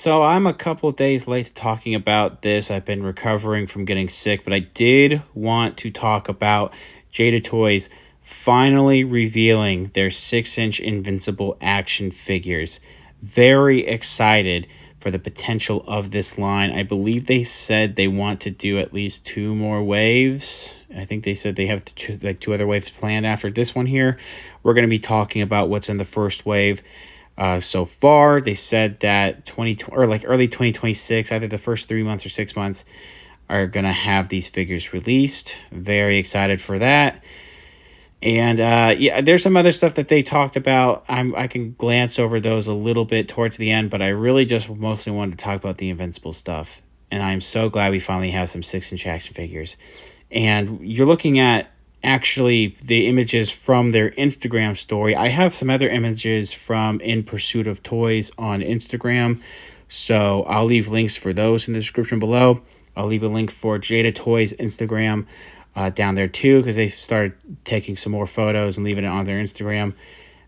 So I'm a couple days late to talking about this. I've been recovering from getting sick, but I did want to talk about Jada Toys finally revealing their 6-inch Invincible action figures. Very excited for the potential of this line. I believe they said they want to do at least 2 more waves. I think they said they have 2 other waves planned after this one here. We're going to be talking about what's in the first wave. So far, they said that early 2026, either the first 3 months or 6 months, are going to have these figures released. Very excited for that. And yeah, there's some other stuff that they talked about. I can glance over those a little bit towards the end, but I really just mostly wanted to talk about the Invincible stuff. And I'm so glad we finally have some 6-inch action figures. And you're looking at actually the images from their Instagram story. I have some other images from Inpursuitoftoys on Instagram, so I'll leave links for those in the description below. I'll leave a link for Jada Toys Instagram down there too, because they started taking some more photos and leaving it on their Instagram.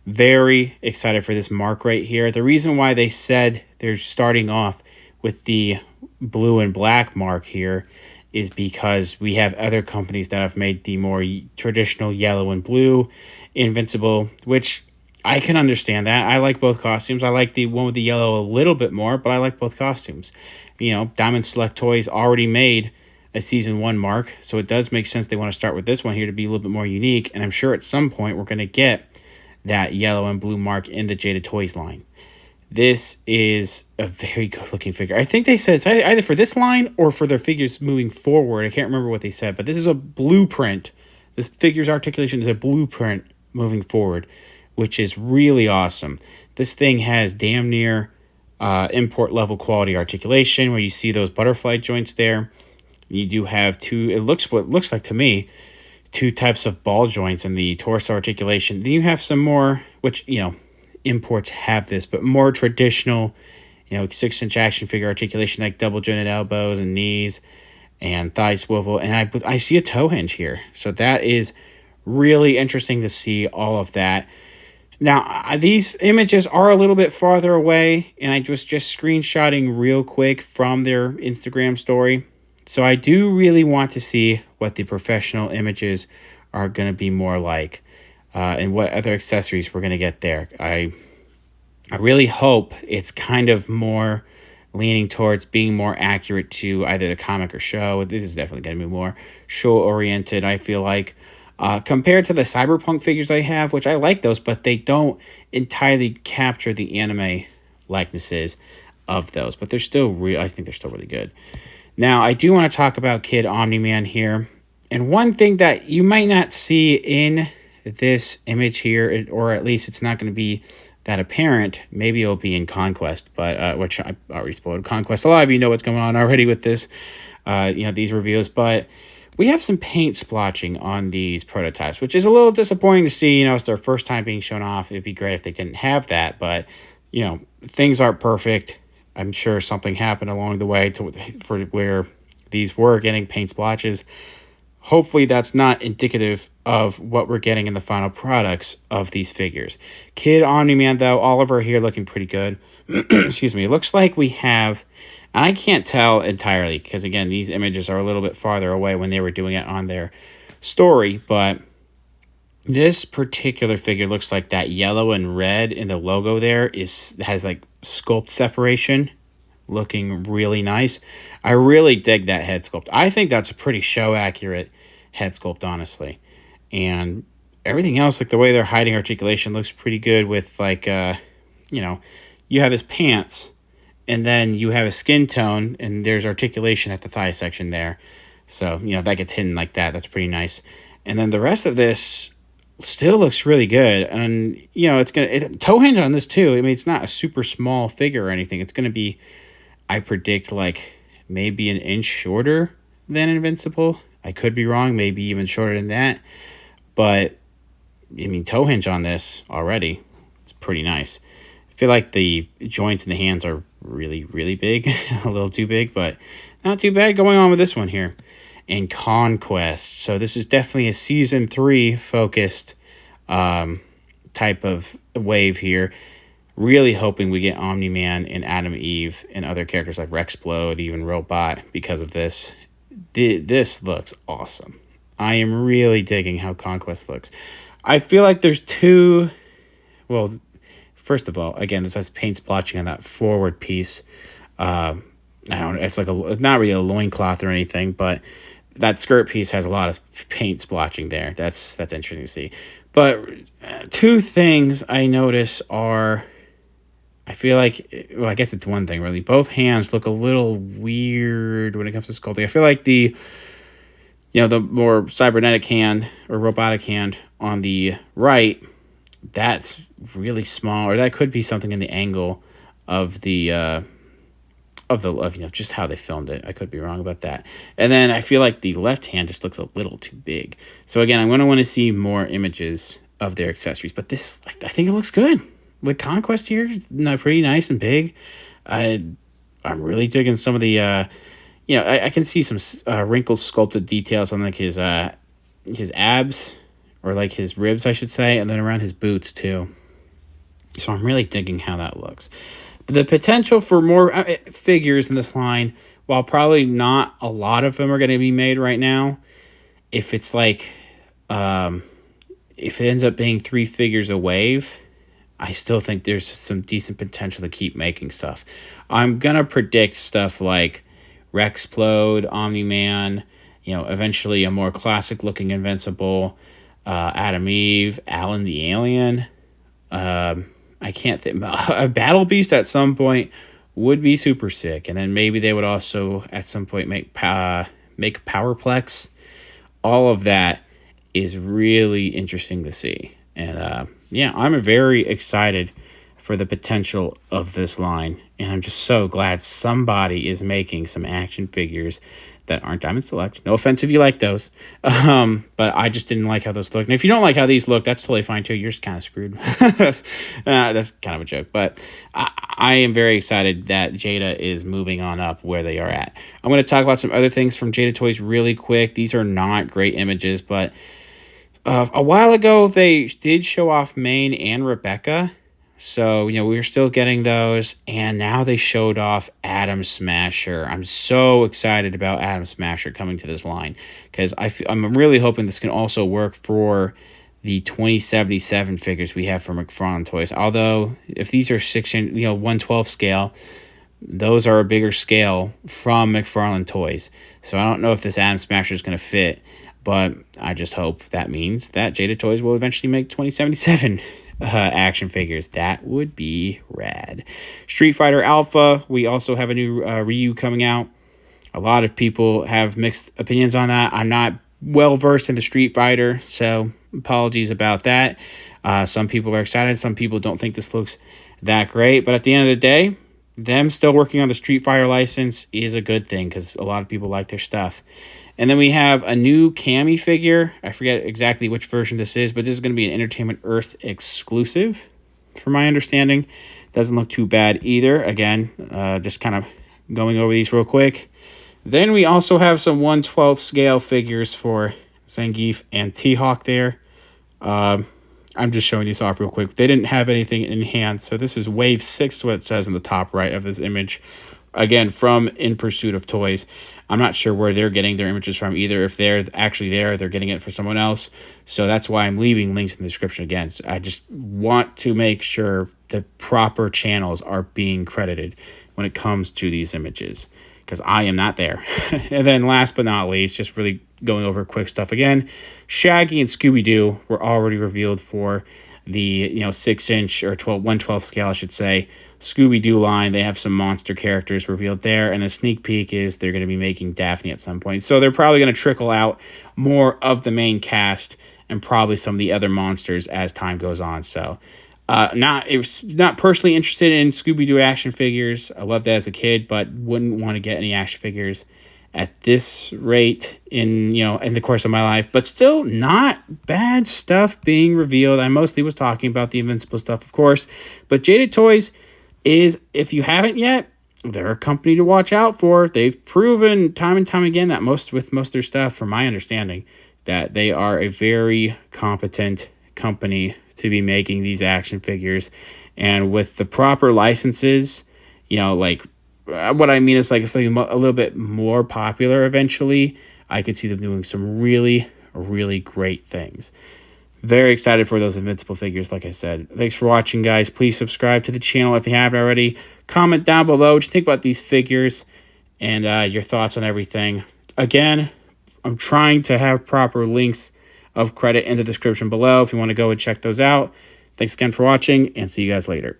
Very excited for this mark right here. The reason why they said they're starting off with the blue and black mark here is because we have other companies that have made the more traditional yellow and blue Invincible, which I can understand that. I like both costumes. I like the one with the yellow a little bit more, but I like both costumes. You know, Diamond Select Toys already made a Season 1 mark, so it does make sense they want to start with this one here to be a little bit more unique, and I'm sure at some point we're going to get that yellow and blue mark in the Jada Toys line. This is a very good looking figure. I think they said it's either for this line or for their figures moving forward. I can't remember what they said, but this is a blueprint. This figure's articulation is a blueprint moving forward, which is really awesome. This thing has damn near import level quality articulation where you see those butterfly joints there. You do have what looks like to me, 2 types of ball joints in the torso articulation. Then you have some more, which, you know, imports have this, but more traditional, 6-inch action figure articulation, like double jointed elbows and knees and thigh swivel. And I see a toe hinge here. So that is really interesting to see all of that. Now, these images are a little bit farther away, and I was just screenshotting real quick from their Instagram story. So I do really want to see what the professional images are going to be more like. And what other accessories we're going to get there. I really hope it's kind of more leaning towards being more accurate to either the comic or show. This is definitely going to be more show-oriented, I feel like. Compared to the Cyberpunk figures I have, which I like those, but they don't entirely capture the anime likenesses of those. But they're still I think they're still really good. Now, I do want to talk about Kid Omni-Man here. And one thing that you might not see in this image here, or at least it's not going to be that apparent. Maybe it'll be in Conquest, but which I already spoiled Conquest. A lot of you know what's going on already with this, these reviews. But we have some paint splotching on these prototypes, which is a little disappointing to see. It's their first time being shown off. It'd be great if they didn't have that, but things aren't perfect. I'm sure something happened along the way for where these were getting paint splotches. Hopefully that's not indicative of what we're getting in the final products of these figures. Kid Omni-Man, though, Oliver here looking pretty good. Excuse me. It looks like we have, and I can't tell entirely because, again, these images are a little bit farther away when they were doing it on their story, but this particular figure looks like that yellow and red in the logo there has like sculpt separation, looking really nice. I really dig that head sculpt. I think that's a pretty show accurate head sculpt, honestly. And everything else, like the way they're hiding articulation, looks pretty good with like, you have his pants and then you have his skin tone and there's articulation at the thigh section there. So, that gets hidden like that. That's pretty nice. And then the rest of this still looks really good. And, toe hinge on this too. I mean, it's not a super small figure or anything. It's going to be, I predict, like maybe an inch shorter than Invincible. I could be wrong, maybe even shorter than that. But, I mean, toe hinge on this already. It's pretty nice. I feel like the joints in the hands are really, really big. A little too big, but not too bad going on with this one here. And Conquest. So this is definitely a Season 3 focused type of wave here. Really hoping we get Omni-Man and Adam Eve and other characters like Rexplode, even Robot, because of this. This looks awesome. I am really digging how Conquest looks. I feel like there's two... Well, first of all, again, this has paint splotching on that forward piece. I don't know. It's like not really a loincloth or anything, but that skirt piece has a lot of paint splotching there. That's interesting to see. But two things I notice are... I feel like, well, I guess it's one thing, really. Both hands look a little weird when it comes to sculpting. I feel like the more cybernetic hand or robotic hand on the right, that's really small, or that could be something in the angle of just how they filmed it. I could be wrong about that. And then I feel like the left hand just looks a little too big. So again, I'm going to want to see more images of their accessories, but this, I think it looks good. The Conquest here is pretty nice and big. I'm really digging some of the, I can see some wrinkle sculpted details on like his abs, or like his ribs, I should say, and then around his boots too. So I'm really digging how that looks. The potential for more figures in this line, while probably not a lot of them are going to be made right now, if it's like, if it ends up being 3 figures a wave, I still think there's some decent potential to keep making stuff. I'm going to predict stuff like Rexplode, Omni-Man, eventually a more classic-looking Invincible, Adam Eve, Alan the Alien. I can't think... A Battle Beast at some point would be super sick. And then maybe they would also at some point make Powerplex. All of that is really interesting to see. And I'm very excited for the potential of this line. And I'm just so glad somebody is making some action figures that aren't Diamond Select. No offense if you like those. But I just didn't like how those look. And if you don't like how these look, that's totally fine too. You're just kind of screwed. That's kind of a joke. But I am very excited that Jada is moving on up where they are at. I'm going to talk about some other things from Jada Toys really quick. These are not great images, but... a while ago, they did show off Maine and Rebecca. So, we were still getting those. And now they showed off Atom Smasher. I'm so excited about Atom Smasher coming to this line. Because I'm really hoping this can also work for the 2077 figures we have from McFarlane Toys. Although, if these are 1/12 scale, those are a bigger scale from McFarlane Toys. So I don't know if this Atom Smasher is going to fit. But I just hope that means that Jada Toys will eventually make 2077 action figures. That would be rad. Street Fighter Alpha, we also have a new Ryu coming out. A lot of people have mixed opinions on that. I'm not well versed into Street Fighter, so apologies about that. Some people are excited. Some people don't think this looks that great. But at the end of the day, them still working on the Street Fighter license is a good thing because a lot of people like their stuff. And then we have a new Cami figure. I forget exactly which version this is, but this is going to be an Entertainment Earth exclusive, from my understanding. Doesn't look too bad either. Again, just kind of going over these real quick. Then we also have some 1/12 scale figures for Zangief and T-Hawk there. I'm just showing these off real quick. They didn't have anything in hand, so this is Wave 6, what it says in the top right of this image. Again, from Inpursuitoftoys. I'm not sure where they're getting their images from either. If they're actually there, they're getting it for someone else. So that's why I'm leaving links in the description again. So I just want to make sure the proper channels are being credited when it comes to these images, because I am not there. And then last but not least, just really going over quick stuff again, Shaggy and Scooby-Doo were already revealed for the 6-inch or 1/12 scale, I should say, Scooby-Doo line. They have some monster characters revealed there, and the sneak peek is they're going to be making Daphne at some point. So they're probably going to trickle out more of the main cast and probably some of the other monsters as time goes on. So not personally interested in Scooby-Doo action figures. I loved that as a kid, but wouldn't want to get any action figures at this rate in the course of my life. But still not bad stuff being revealed. I mostly was talking about the Invincible stuff, of course, but Jada Toys is, if you haven't yet, they're a company to watch out for. They've proven time and time again that most of their stuff, from my understanding, that they are a very competent company to be making these action figures. And with the proper licenses, you know, like what I mean is like it's like a little bit more popular eventually, I could see them doing some really, really great things. Very excited for those Invincible figures, like I said. Thanks for watching, guys. Please subscribe to the channel if you haven't already. Comment down below what you think about these figures and your thoughts on everything. Again, I'm trying to have proper links of credit in the description below if you want to go and check those out. Thanks again for watching, and see you guys later.